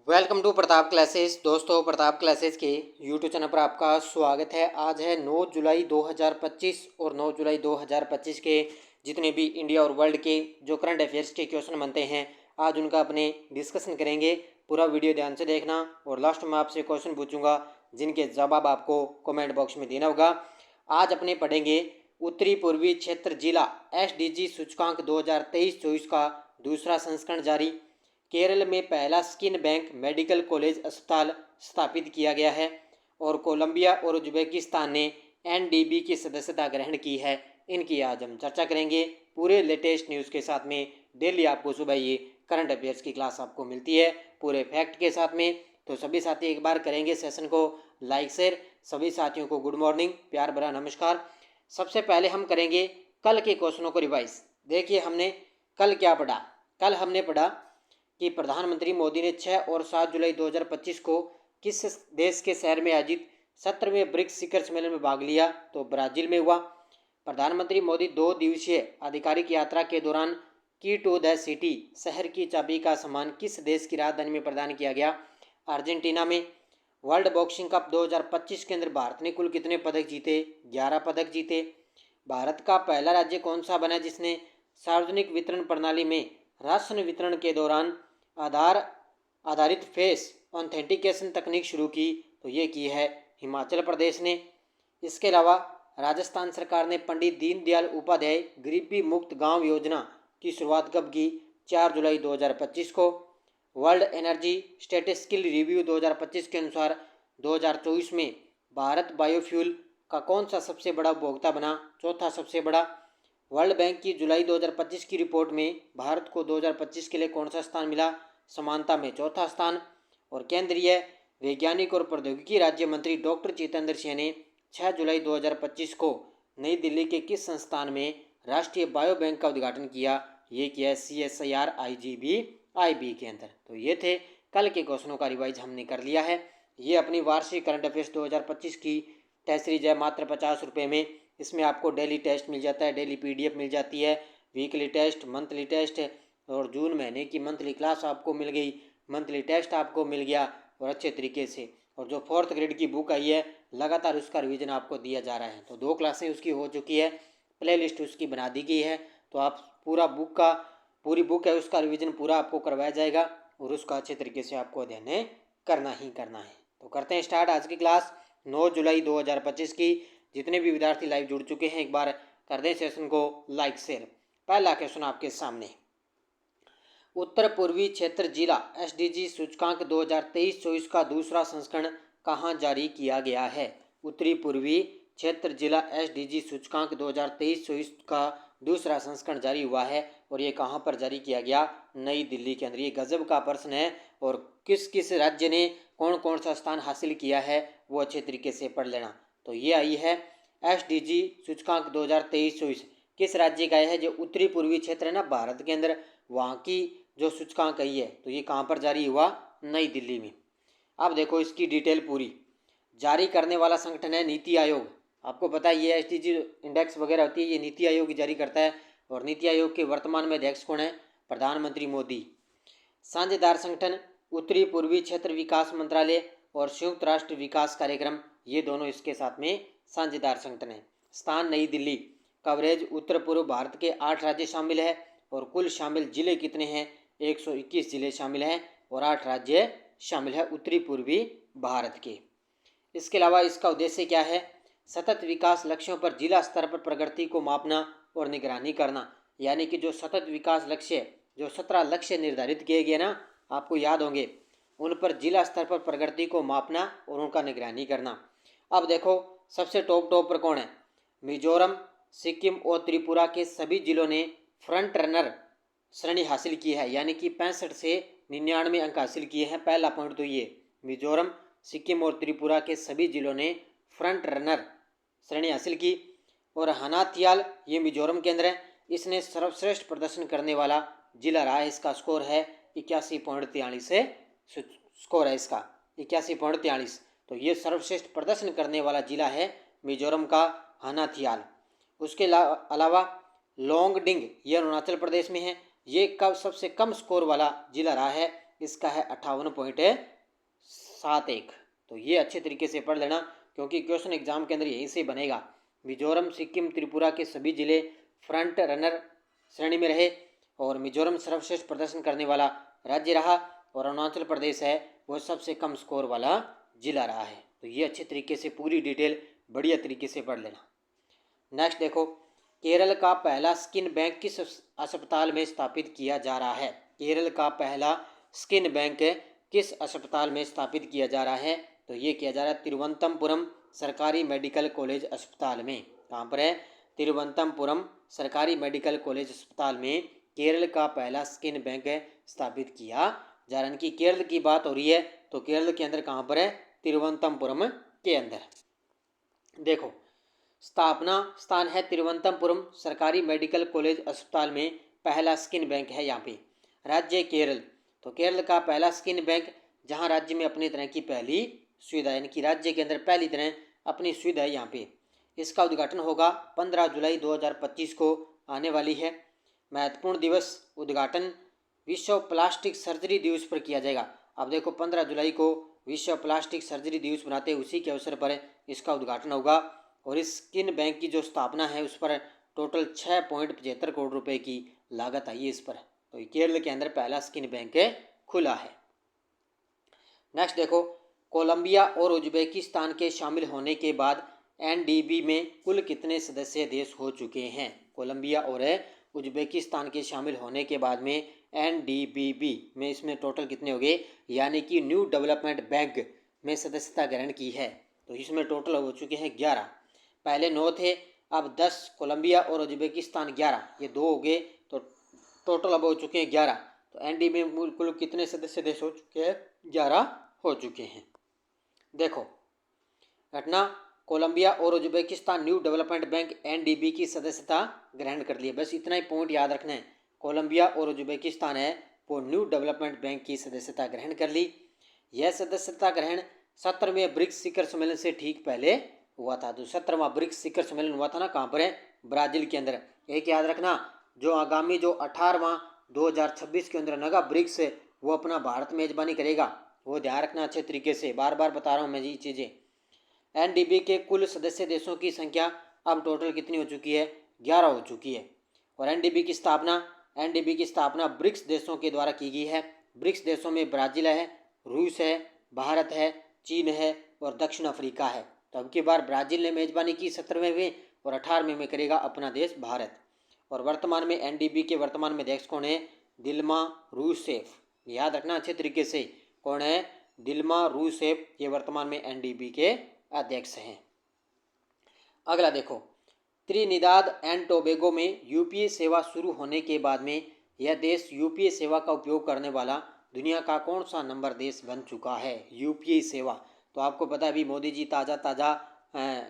Welcome to Pratap classes. दोस्तों, Pratap classes के YouTube channel पर आपका स्वागत है। आज है 9 जुलाई 2025 और 9 जुलाई 2025 के जितने भी इंडिया और वर्ल्ड के जो करंट अफेयर्स के क्वेश्चन बनते हैं, आज उनका अपने डिस्कशन करेंगे। पूरा वीडियो ध्यान से देखना और लास्ट में आपसे क्वेश्चन पूछूंगा जिनके जवाब आपको कमेंट बॉक्स में देना होगा। आज अपने पढ़ेंगे उत्तरी पूर्वी क्षेत्र जिला SDG सूचकांक 2023-24 का दूसरा संस्करण जारी। केरल में पहला स्किन बैंक मेडिकल कॉलेज अस्पताल स्थापित किया गया है और कोलंबिया और उज्बेकिस्तान ने NDB की सदस्यता ग्रहण की है। इनकी आज हम चर्चा करेंगे पूरे लेटेस्ट न्यूज़ के साथ में। डेली आपको सुबह ये करंट अफेयर्स की क्लास आपको मिलती है पूरे फैक्ट के साथ में। तो सभी साथी एक बार करेंगे सेशन को लाइक शेयर। सभी साथियों को गुड मॉर्निंग, प्यार भरा नमस्कार। सबसे पहले हम करेंगे कल के क्वेश्चनों को रिवाइज। देखिए हमने कल क्या पढ़ा। कल हमने पढ़ा कि प्रधानमंत्री मोदी ने 6 और 7 जुलाई 2025 को किस देश के शहर में आयोजित 17वें ब्रिक्स शिखर सम्मेलन में भाग लिया, तो ब्राजील में हुआ। प्रधानमंत्री मोदी 2 दिवसीय आधिकारिक यात्रा के दौरान की टू द सिटी शहर की चाबी का सम्मान किस देश की राजधानी में प्रदान किया गया, अर्जेंटीना में। वर्ल्ड बॉक्सिंग कप 2025 के अंदर भारत ने कुल कितने पदक जीते, 11 पदक जीते। भारत का पहला राज्य कौन सा बना जिसने सार्वजनिक वितरण प्रणाली में राशन वितरण के दौरान आधार आधारित फेस ऑथेंटिकेशन तकनीक शुरू की, तो ये की है हिमाचल प्रदेश ने। इसके अलावा राजस्थान सरकार ने पंडित दीनदयाल उपाध्याय गरीबी मुक्त गांव योजना की शुरुआत कब की, 4 जुलाई 2025 को। वर्ल्ड एनर्जी स्टेटिस्टिकल रिव्यू 2025 के अनुसार 2024 में भारत बायोफ्यूल का कौन सा सबसे बड़ा उपभोक्ता बना, चौथा सबसे बड़ा। वर्ल्ड बैंक की जुलाई 2025 की रिपोर्ट में भारत को 2025 के लिए कौन सा स्थान मिला, समानता में चौथा स्थान। और केंद्रीय वैज्ञानिक और प्रौद्योगिकी राज्य मंत्री डॉक्टर जितेंद्र सिंह ने 6 जुलाई 2025 को नई दिल्ली के किस संस्थान में राष्ट्रीय बायो बैंक का उद्घाटन किया, ये किया है CSIR IGBIB के अंदर। तो ये थे कल के क्वेश्चनों का रिवाइज हमने कर लिया है। ये अपनी वार्षिक करंट अफेयर्स 2025 की टेस्ट सीरीज है, मात्र 50 रुपये में। इसमें आपको डेली टेस्ट मिल जाता है, डेली PDF मिल जाती है, वीकली टेस्ट, मंथली टेस्ट और जून महीने की मंथली क्लास आपको मिल गई, मंथली टेस्ट आपको मिल गया और अच्छे तरीके से। और जो 4th ग्रेड की बुक आई है लगातार उसका रिवीजन आपको दिया जा रहा है। तो 2 क्लासें उसकी हो चुकी है, प्ले लिस्ट उसकी बना दी गई है। तो आप पूरी बुक है उसका रिवीजन पूरा आपको करवाया जाएगा और उसका अच्छे तरीके से आपको अध्ययन करना ही करना है। तो करते हैं स्टार्ट आज की क्लास 9 जुलाई 2025 की। जितने भी विद्यार्थी लाइव जुड़ चुके हैं एक बार कर दें सेशन को लाइक शेयर। पहला क्वेश्चन आपके सामने, उत्तर पूर्वी क्षेत्र जिला SDG सूचकांक 2023-24 का दूसरा संस्करण कहाँ जारी किया गया है। उत्तरी पूर्वी क्षेत्र जिला SDG सूचकांक 2023-24 का दूसरा संस्करण जारी हुआ है और ये कहाँ पर जारी किया गया, नई दिल्ली के अंदर। ये गजब का प्रश्न है और किस किस राज्य ने कौन कौन सा स्थान हासिल किया है वो अच्छे तरीके से पढ़ लेना। तो ये आई है SDG सूचकांक 2023-24 किस राज्य का है, जो उत्तरी पूर्वी क्षेत्र है ना भारत के अंदर, वहाँ की जो सूचकांक आई है। तो ये कहाँ पर जारी हुआ, नई दिल्ली में। अब देखो इसकी डिटेल पूरी। जारी करने वाला संगठन है नीति आयोग। आपको पता है ये SDG इंडेक्स वगैरह होती है, ये नीति आयोग जारी करता है और नीति आयोग के वर्तमान में अध्यक्ष कौन है, प्रधानमंत्री मोदी। साझेदार संगठन उत्तरी पूर्वी क्षेत्र विकास मंत्रालय और संयुक्त राष्ट्र विकास कार्यक्रम, ये दोनों इसके साथ में साझेदार संगठन है। स्थान नई दिल्ली। कवरेज उत्तर पूर्व भारत के 8 राज्य शामिल है और कुल शामिल जिले कितने हैं, 121 जिले शामिल हैं और 8 राज्य शामिल है उत्तरी पूर्वी भारत के। इसके अलावा इसका उद्देश्य क्या है, सतत विकास लक्ष्यों पर जिला स्तर पर प्रगति को मापना और निगरानी करना। यानी कि जो सतत विकास लक्ष्य, जो 17 लक्ष्य निर्धारित किए गए ना, आपको याद होंगे, उन पर जिला स्तर पर प्रगति को मापना और उनका निगरानी करना। अब देखो सबसे टॉप पर कौन है, मिजोरम, सिक्किम और त्रिपुरा के सभी जिलों ने फ्रंट रनर श्रेणी हासिल की है, यानी कि 65 से 99 अंक हासिल किए हैं। पहला पॉइंट तो ये, मिजोरम, सिक्किम और त्रिपुरा के सभी जिलों ने फ्रंट रनर श्रेणी हासिल की। और हनाथियाल ये मिजोरम के अंदर है, इसने सर्वश्रेष्ठ प्रदर्शन करने वाला जिला रहा है। इसका स्कोर है 81.43 से स्कोर है इसका 81.43। तो ये सर्वश्रेष्ठ प्रदर्शन करने वाला जिला है मिजोरम का हनाथियाल। उसके अलावा लोंगडिंग ये अरुणाचल प्रदेश में है, ये सबसे कम स्कोर वाला जिला रहा है, इसका है 58.71। तो ये अच्छे तरीके से पढ़ लेना, क्योंकि क्वेश्चन एग्जाम के अंदर यहीं से बनेगा। मिजोरम, सिक्किम, त्रिपुरा के सभी जिले फ्रंट रनर श्रेणी में रहे और मिजोरम सर्वश्रेष्ठ प्रदर्शन करने वाला राज्य रहा और अरुणाचल प्रदेश है वो सबसे कम स्कोर वाला जिला रहा है। तो ये अच्छे तरीके से पूरी डिटेल बढ़िया तरीके से पढ़ लेना। नेक्स्ट देखो, केरल का पहला स्किन बैंक किस अस्पताल में स्थापित किया जा रहा है? केरल का पहला स्किन बैंक किस अस्पताल में स्थापित किया जा रहा है? तो ये किया जा रहा है तिरुवनंतपुरम सरकारी मेडिकल कॉलेज अस्पताल में। कहाँ पर है? तिरुवनंतपुरम सरकारी मेडिकल कॉलेज अस्पताल में केरल का पहला स्किन बैंक स्थापित किया जा रहा है। कि केरल की बात हो रही है तो केरल के अंदर कहाँ पर है? तिरुवनंतपुरम के अंदर। देखो, स्थापना स्थान है तिरुवनंतपुरम सरकारी मेडिकल कॉलेज अस्पताल में पहला स्किन बैंक है यहाँ पे। राज्य केरल, तो केरल का पहला स्किन बैंक जहाँ राज्य में अपनी तरह की पहली सुविधा, यानी कि राज्य के अंदर पहली तरह अपनी सुविधा है यहाँ पे। इसका उद्घाटन होगा 15 जुलाई 2025 को आने वाली है। महत्वपूर्ण दिवस उद्घाटन विश्व प्लास्टिक सर्जरी दिवस पर किया जाएगा। अब देखो 15 जुलाई को विश्व प्लास्टिक सर्जरी दिवस बनाते हैं, उसी के अवसर पर इसका उद्घाटन होगा। और इस स्किन बैंक की जो स्थापना है उस पर टोटल 6.75 करोड़ रुपए की लागत आई है इस पर। तो केरल के अंदर पहला स्किन बैंक खुला है। नेक्स्ट देखो, कोलंबिया और उज्बेकिस्तान के शामिल होने के बाद एनडीबी में कुल कितने सदस्य देश हो चुके हैं? कोलंबिया और उज्बेकिस्तान के शामिल होने के बाद में एनडीबीबी में इसमें टोटल कितने हो गए, यानी कि न्यू डेवलपमेंट बैंक में सदस्यता ग्रहण की है। तो इसमें टोटल हो चुके हैं 11। पहले 9 थे, अब 10, कोलंबिया और उज्बेकिस्तान 11, ये 2 हो गए, तो टोटल अब हो चुके हैं 11। तो एनडीबी में कुल कितने सदस्य देश हो चुके हैं? 11 हो चुके हैं। देखो घटना, कोलंबिया और Uzbekistan new development bank NDB की सदस्यता ग्रहण कर ली है। बस इतना ही पॉइंट याद रखना है, कोलंबिया और उज्बेकिस्तान है वो न्यू डेवलपमेंट बैंक की सदस्यता ग्रहण कर ली। यह सदस्यता ग्रहण 17वें ब्रिक्स शिखर सम्मेलन से ठीक पहले हुआ था। तो 17वां ब्रिक्स शिखर सम्मेलन हुआ था ना, कहाँ पर है? ब्राज़ील के अंदर। एक याद रखना, जो आगामी जो 18वां 2026 के अंदर नगा ब्रिक्स वो अपना भारत मेजबानी करेगा, वो ध्यान रखना अच्छे तरीके से, बार बार बता रहा हूँ मैं ये चीज़ें। एनडीबी के कुल सदस्य देशों की संख्या अब टोटल कितनी हो चुकी है? 11 हो चुकी है। और एनडीबी की स्थापना ब्रिक्स देशों के द्वारा की गई है। ब्रिक्स देशों में ब्राज़ील है, रूस है, भारत है, चीन है और दक्षिण अफ्रीका है। तो अब की बार ब्राज़ील ने मेजबानी की 17वें में और 18वें में करेगा अपना देश भारत। और वर्तमान में एनडीबी के वर्तमान में अध्यक्ष कौन है? Dilma Rousseff. याद रखना अच्छे तरीके से, कौन है? दिल्मा रूसेफ, ये वर्तमान में एनडीबी के अध्यक्ष हैं। अगला देखो, त्रिनिदाद एंड टोबैगो में यूपीए सेवा शुरू होने के बाद में यह देश यूपीए सेवा का उपयोग करने वाला दुनिया का कौन सा नंबर देश बन चुका है? यूपीए सेवा, तो आपको पता है अभी मोदी जी ताज़ा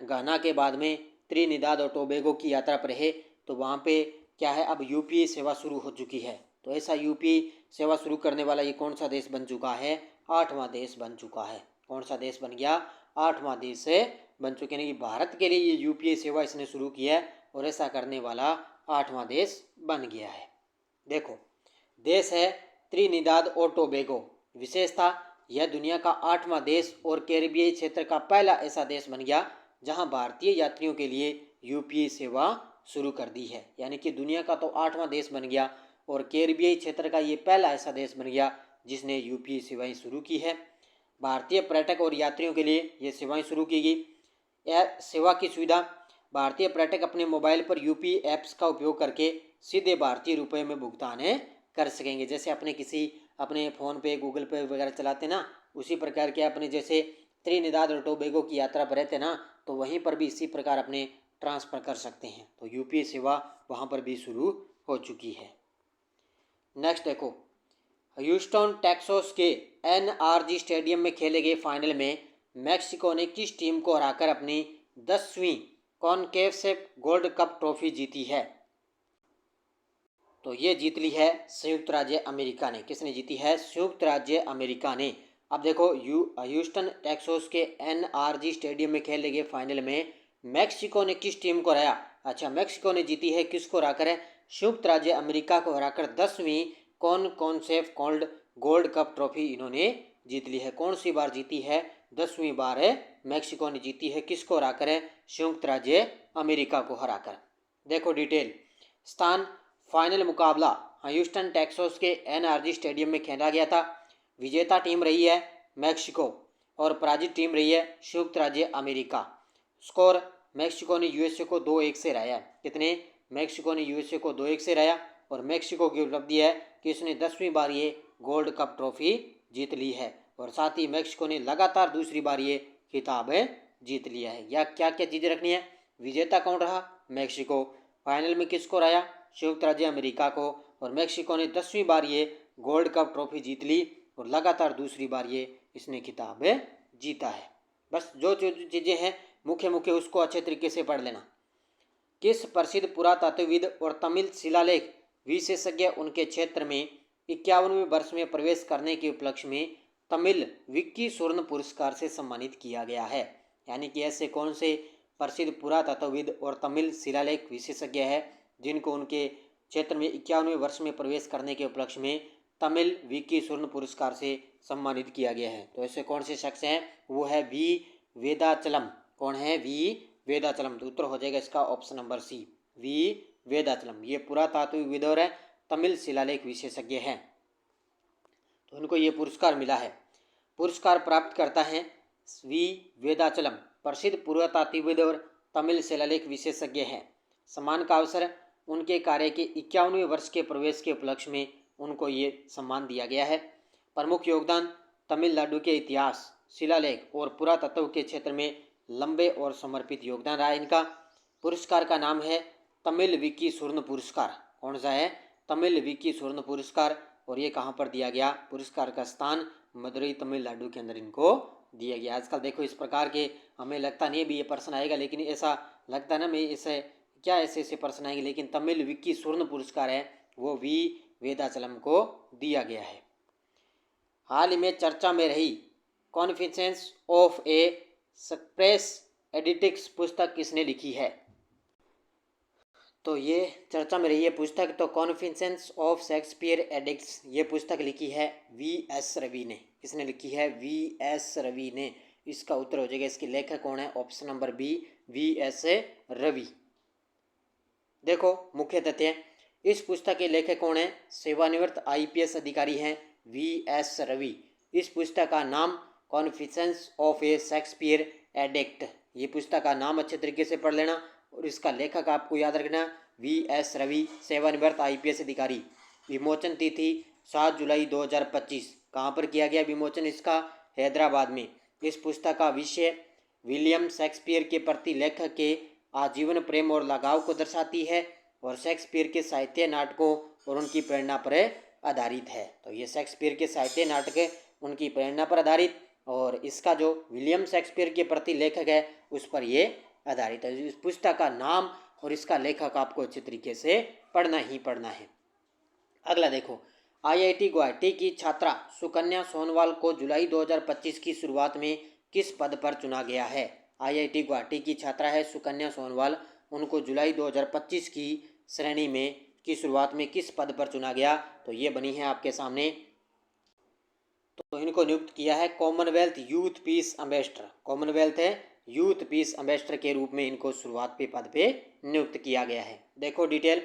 घाना के बाद में त्रिनिदाद और टोबैगो की यात्रा पर है, तो वहाँ पे क्या है, अब यूपीए सेवा शुरू हो चुकी है। तो ऐसा यूपीए सेवा शुरू करने वाला ये कौन सा देश बन चुका है? 8वां देश बन चुका है। कौन सा देश बन गया? 8वां देश से बन चुके हैं। भारत के लिए ये यूपीए सेवा इसने शुरू की है और ऐसा करने वाला 8वां देश बन गया है। देखो, देश है त्रिनिदाद और टोबैगो। विशेषता, यह दुनिया का 8वां देश और कैरिबियाई क्षेत्र का पहला ऐसा देश बन गया जहां भारतीय यात्रियों के लिए यूपीए सेवा शुरू कर दी है। यानी कि दुनिया का तो 8वां देश बन गया और कैरिबियाई क्षेत्र का ये पहला ऐसा देश बन गया जिसने यूपीए सेवाएं शुरू की है। भारतीय पर्यटक और यात्रियों के लिए ये सेवाएं शुरू की गई। यह सेवा की सुविधा, भारतीय पर्यटक अपने मोबाइल पर यूपीए ऐप्स का उपयोग करके सीधे भारतीय रुपये में भुगतान कर सकेंगे। जैसे अपने फ़ोन पे, गूगल पे वगैरह चलाते ना, उसी प्रकार के अपने जैसे त्रिनिदाद और टोबैगो की यात्रा पर रहते ना, तो वहीं पर भी इसी प्रकार अपने ट्रांसफ़र कर सकते हैं। तो यूपीए सेवा वहाँ पर भी शुरू हो चुकी है। नेक्स्ट देखो, ह्यूस्टन टेक्सास के एनआरजी स्टेडियम में खेले गए फाइनल में मैक्सिको ने किस टीम को हराकर अपनी 10वीं कॉनकेफ गोल्ड कप ट्रॉफी जीती है? तो ये जीत ली है संयुक्त राज्य अमेरिका ने। किसने जीती है? संयुक्त राज्य अमेरिका ने। अब देखो, ह्यूस्टन टेक्सास के एनआरजी स्टेडियम में खेले गए फाइनल में मैक्सिको ने किस टीम को हराया? अच्छा, मैक्सिको ने जीती है, किसको हराकर है? संयुक्त राज्य अमेरिका को हराकर 10वीं कॉनकेफ गोल्ड गोल्ड कप ट्रॉफी इन्होंने जीत ली है। कौन सी बार जीती है? 10वीं बार है मैक्सिको ने जीती है। किसको हराकर है? संयुक्त राज्य अमेरिका को हराकर। देखो डिटेल। स्थान फाइनल मुकाबला ह्यूस्टन टेक्सास के एनआरजी स्टेडियम में खेला गया था। विजेता टीम रही है मैक्सिको और पराजित टीम रही है संयुक्त राज्य अमेरिका। स्कोर मैक्सिको ने यूएसए को 2-1 से हराया। कितने? मैक्सिको ने यूएसए को 2-1 से हराया। और मैक्सिको की उपलब्धि है कि इसने 10वीं बार ये गोल्ड कप ट्रॉफी जीत ली है और साथ ही मैक्सिको ने लगातार दूसरी बार ये खिताब जीत लिया है। या क्या क्या चीज़ें रखनी है? विजेता कौन रहा? मैक्सिको। फाइनल में किसको हराया? संयुक्त राज्य अमेरिका को। और मैक्सिको ने 10वीं बार ये गोल्ड कप ट्रॉफी जीत ली और लगातार दूसरी बार ये इसने खिताब जीता है। बस जो चीज़ें हैं मुख्य मुख्य उसको अच्छे तरीके से पढ़ लेना। किस प्रसिद्ध पुरातत्वविद और तमिल शिलालेख विशेषज्ञ उनके क्षेत्र में 51वें वर्ष में प्रवेश करने के उपलक्ष्य में तमिल विक्की स्वर्ण पुरस्कार से सम्मानित किया गया है? यानी कि ऐसे कौन से प्रसिद्ध पुरातत्वविद और तमिल शिलालेख विशेषज्ञ है जिनको उनके क्षेत्र में 51वें वर्ष में प्रवेश करने के उपलक्ष्य में तमिल विक्की स्वर्ण पुरस्कार से सम्मानित किया गया है? तो ऐसे कौन से शख्स हैं? वो है वी वेदाचलम। कौन है? वी वेदाचलम। तो उत्तर हो जाएगा इसका option number C, we Vedachalam. ये पुरातात्विक और है, तमिल शिलालेख विशेषज्ञ हैं, तो इनको ये पुरस्कार मिला है। पुरस्कार प्राप्त करता है वी वेदाचलम, प्रसिद्ध पुरातात्विक और तमिल शिलालेख विशेषज्ञ हैं। सम्मान का अवसर उनके कार्य के 51वें वर्ष के प्रवेश के उपलक्ष्य में उनको ये सम्मान दिया गया है। प्रमुख योगदान तमिलनाडु के इतिहास, शिलालेख और पुरातत्व के क्षेत्र में लंबे और समर्पित योगदान रहा इनका। पुरस्कार का नाम है तमिल विक्की स्वर्ण पुरस्कार। कौन सा है? तमिल विक्की स्वर्ण पुरस्कार। और ये कहाँ पर दिया गया? पुरस्कार का स्थान मदुरई तमिलनाडु के अंदर इनको दिया गया। आजकल देखो इस प्रकार के हमें लगता नहीं है भी ये प्रश्न आएगा, लेकिन ऐसा लगता है ना मैं इसे क्या ऐसे प्रश्न आएंगे, लेकिन तमिल विक्की स्वर्ण पुरस्कार है वो वी वेदाचलम को दिया गया है। हाल ही में चर्चा में रही कॉन्फिडेंस ऑफ ए स्प्रेस एडिटिक्स पुस्तक किसने लिखी है? तो ये चर्चा में रही है पुस्तक, तो कॉन्फिडेंस ऑफ शेक्सपियर एडिक्ट्स ये पुस्तक लिखी है वी.एस. रवि ने। किसने लिखी है? वी.एस. रवि ने। इसका उत्तर हो जाएगा, इसके लेखक कौन है? Option number B, VS. Ravi. देखो मुख्य तथ्य, इस पुस्तक के लेखक कौन है? सेवानिवृत्त आईपीएस अधिकारी हैं वी.एस. रवि। इस पुस्तक का नाम confidence of A Shakespeare addict. ये पुस्तक का नाम अच्छे तरीके से पढ़ लेना और इसका लेखक आपको याद रखना वी.एस. रवि, सेवानिवृत्त आईपीएस अधिकारी। विमोचन तिथि 7 जुलाई 2025। कहाँ पर किया गया विमोचन इसका? हैदराबाद में। इस पुस्तक का विषय विलियम शेक्सपियर के प्रति लेखक के आजीवन प्रेम और लगाव को दर्शाती है और शेक्सपियर के साहित्य नाटकों और उनकी प्रेरणा पर आधारित है। तो ये शेक्सपियर के साहित्य नाटक उनकी प्रेरणा पर आधारित और इसका जो विलियम शेक्सपियर के प्रति लेखक है उस पर ये आधारित है। इस पुस्तक का नाम और इसका लेखक आपको अच्छे तरीके से पढ़ना ही पढ़ना है। अगला देखो, आईआईटी गुवाहाटी की छात्रा सुकन्या सोनवाल को जुलाई 2025 की शुरुआत में किस पद पर चुना गया है? आईआईटी गुवाहाटी की छात्रा है सुकन्या सोनवाल, उनको जुलाई 2025 की श्रेणी में की शुरुआत में किस पद पर चुना गया? तो ये बनी है आपके सामने। तो इनको नियुक्त किया है Commonwealth youth piece ambassador. Commonwealth है यूथ पीस एम्बेसडर के रूप में इनको शुरुआत पे पद पे नियुक्त किया गया है। देखो डिटेल,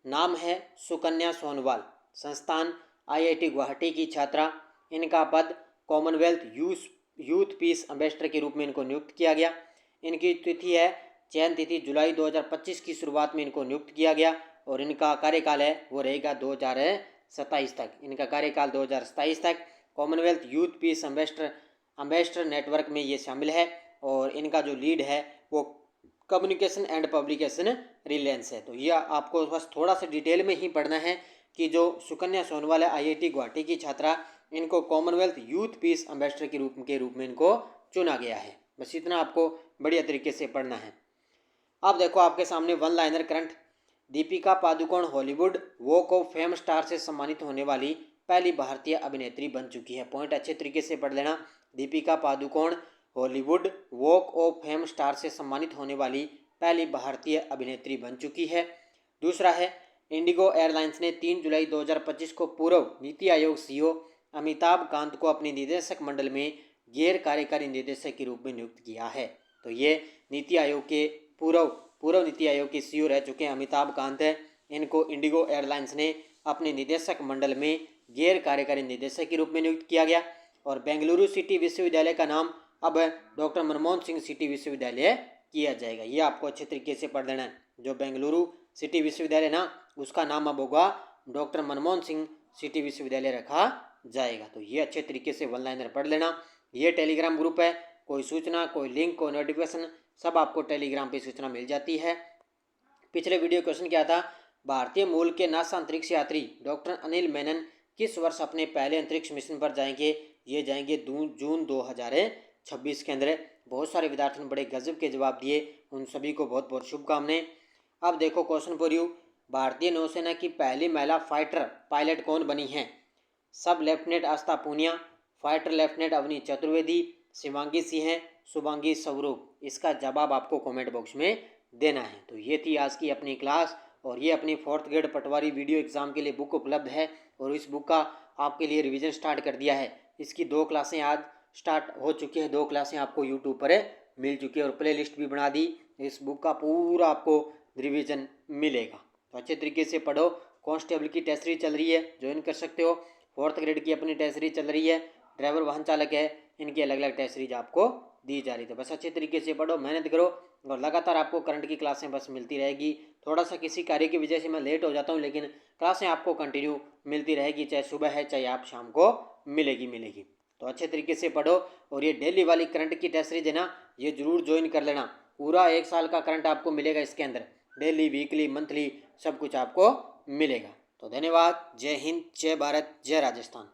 नाम है सुकन्या सोनवाल, संस्थान आईआईटी गुवाहाटी की छात्रा, इनका पद कॉमनवेल्थ यूथ पीस एम्बेसडर के रूप में इनको नियुक्त किया गया। इनकी तिथि है, चयन तिथि जुलाई 2025 की शुरुआत में इनको नियुक्त किया गया और इनका कार्यकाल है वो रहेगा 2027 तक। इनका कार्यकाल 2027 तक। Commonwealth youth piece ambassador network में ये शामिल है और इनका जो लीड है वो कम्युनिकेशन एंड पब्लिकेशन रिलेंस है। तो यह आपको बस थोड़ा सा डिटेल में ही पढ़ना है कि जो सुकन्या सोनवाल है आईआईटी गुवाहाटी की छात्रा, इनको कॉमनवेल्थ यूथ पीस एम्बेसडर के रूप में इनको चुना गया है। बस इतना आपको बढ़िया तरीके से पढ़ना है। अब देखो आपके सामने one liner current. Deepika Padukone Hollywood walk of fame star से सम्मानित होने वाली पहली भारतीय अभिनेत्री बन चुकी है। पॉइंट अच्छे तरीके से पढ़ लेना। Deepika Padukone Hollywood walk of fame star से सम्मानित होने वाली पहली भारतीय अभिनेत्री बन चुकी है। दूसरा है, इंडिगो एयरलाइंस ने 3 जुलाई 2025 को पूर्व नीति आयोग सीईओ अमिताभ कांत को अपने निदेशक मंडल में गैर कार्यकारी निदेशक के रूप में नियुक्त किया है। तो ये नीति आयोग के पूर्व नीति आयोग के सीईओ रह चुके हैं अमिताभ कांत है। इनको इंडिगो एयरलाइंस ने अपने निदेशक मंडल में गैर कार्यकारी निदेशक के रूप में नियुक्त किया गया। और बेंगलुरु सिटी विश्वविद्यालय का नाम अब डॉक्टर मनमोहन सिंह सिटी विश्वविद्यालय किया जाएगा। ये आपको अच्छे तरीके से पढ़ लेना है। जो बेंगलुरु सिटी विश्वविद्यालय ना, उसका नाम अब होगा डॉक्टर मनमोहन सिंह सिटी विश्वविद्यालय रखा जाएगा। तो ये अच्छे तरीके से वन लाइनर पढ़ लेना। ये टेलीग्राम ग्रुप है, कोई सूचना, कोई लिंक, कोई नोटिफिकेशन सब आपको टेलीग्राम पे सूचना मिल जाती है। पिछले वीडियो क्वेश्चन क्या था, भारतीय मूल के नासा अंतरिक्ष यात्री डॉक्टर अनिल मेनन किस वर्ष अपने पहले अंतरिक्ष मिशन पर जाएंगे? ये जाएंगे जून 2026 के अंदर। बहुत सारे विद्यार्थियों ने बड़े गजब के जवाब दिए, उन सभी को बहुत बहुत शुभकामनाएं। अब देखो क्वेश्चन फॉर यू, भारतीय नौसेना की पहली महिला फाइटर पायलट कौन बनी है? सब लेफ्टिनेंट आस्था पूनिया, फाइटर लेफ्टिनेंट अवनी चतुर्वेदी, शिवांगी सिंह, शुभांगी स्वरूप। इसका जवाब आपको कमेंट बॉक्स में देना है। तो ये थी आज की अपनी क्लास, और ये अपनी 4th ग्रेड पटवारी वीडियो एग्जाम के लिए बुक उपलब्ध है, और इस बुक का आपके लिए रिवीजन स्टार्ट कर दिया है। इसकी 2 क्लासें आज स्टार्ट हो चुकी है, 2 क्लासें आपको यूट्यूब पर मिल चुकी है, और प्ले लिस्ट भी बना दी। इस बुक का पूरा आपको रिवीजन मिलेगा। तो अच्छे तरीके से पढ़ो। कांस्टेबल की टेस्ट सीरीज चल रही है, ज्वाइन कर सकते हो। 4th ग्रेड की अपनी टेस्ट सीरीज चल रही है, ड्राइवर वाहन चालक है, इनकी अलग अलग टेस्ट सीरीज आपको दी जा रही है। तो बस अच्छे तरीके से पढ़ो, मेहनत करो, और लगातार आपको करंट की क्लासें बस मिलती रहेगी। थोड़ा सा किसी कार्य की वजह से मैं लेट हो जाता हूँ, लेकिन क्लासें आपको कंटिन्यू मिलती रहेगी, चाहे सुबह है चाहे आप शाम को मिलेगी। तो अच्छे तरीके से पढ़ो, और ये डेली वाली करंट की टेस्ट सीरीज है ना, ये जरूर ज्वाइन कर लेना। पूरा 1 साल का करंट आपको मिलेगा इसके अंदर, डेली, वीकली, मंथली सब कुछ आपको मिलेगा। तो धन्यवाद। जय हिंद, जय भारत, जय राजस्थान।